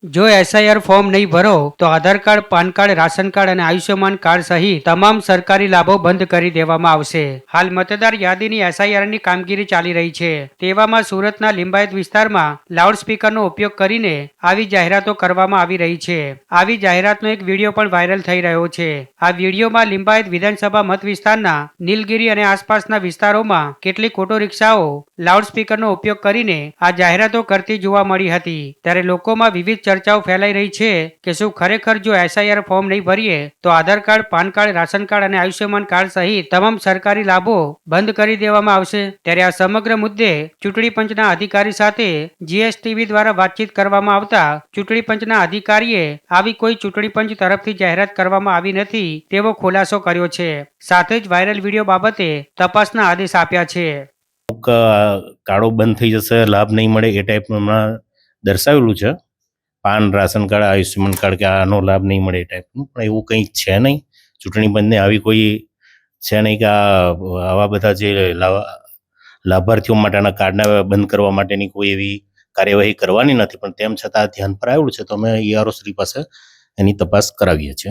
જો SIR form નહીં ભરો તો Aadhaar card, PAN card, ration card અને આયુષ્યમાન કાર્ડ સહિત તમામ સરકારી લાભો બંધ કરી દેવામાં આવશે. હાલ મતદાર યાદીની એસઆઈઆરની કામગીરી ચાલી રહી છે. તેવામાં સુરતના લિંબાયત વિસ્તારમાં લાઉડસ્પીકરનો ઉપયોગ કરીને આવી જાહેરાતો કરવામાં આવી રહી છે. આવી જાહેરાતનો એક વિડીયો પણ વાયરલ થઈ રહ્યો છે. આ વિડીયોમાં લિંબાયત વિધાનસભા મત વિસ્તારના નીલગિરી અને આસપાસના વિસ્તારોમાં કેટલીક ઓટો રિક્ષાઓ લાઉડસ્પીકરનો ઉપયોગ કરીને આ જાહેરાતો કરતી જોવા મળી હતી. ત્યારે લોકોમાં વિવિધ ચર્ચાઓ ફેલાઈ રહી છે કે શું ખરેખર જો એસઆઈઆર ફોર્મ નહીં ભરીએ તો Aadhaar card, PAN card, ration card અને આયુષ્યમાન કાર્ડ સહિત તમામ સરકારી લાભો બંધ કરી દેવામાં આવશે. ત્યારે આ સમગ્ર મુદ્દે ચૂંટણી પંચના અધિકારી સાથે જીએસટીવી દ્વારા વાતચીત કરવામાં આવતા ચૂંટણી પંચના અધિકારીએ આવી કોઈ ચૂંટણી પંચ તરફથી જાહેરાત કરવામાં આવી નથી તેવો ખુલાસો કર્યો છે. સાથે જ વાયરલ વિડીયો બાબતે તપાસના આદેશ આપ્યા છે. કાર્ડો બંધ થઈ જશે, લાભ નહીં મળે એ ટાઈપનું હમણાં દર્શાવેલું છે. પાન, રાશન કાર્ડ, આયુષ્યમાન કાર્ડ કે આનો લાભ નહીં મળે એ ટાઈપનું, પણ એવું કંઈ છે નહીં. ચૂંટણી પંચને આવી કોઈ છે નહીં કે આવા બધા જે લાભાર્થીઓ માટેના કાર્ડને બંધ કરવા માટેની કોઈ એવી કાર્યવાહી કરવાની નથી. પણ તેમ છતાં ધ્યાન પર આવેલું છે તો અમે ઈઆરઓ શ્રી પાસે એની તપાસ કરાવીએ છીએ.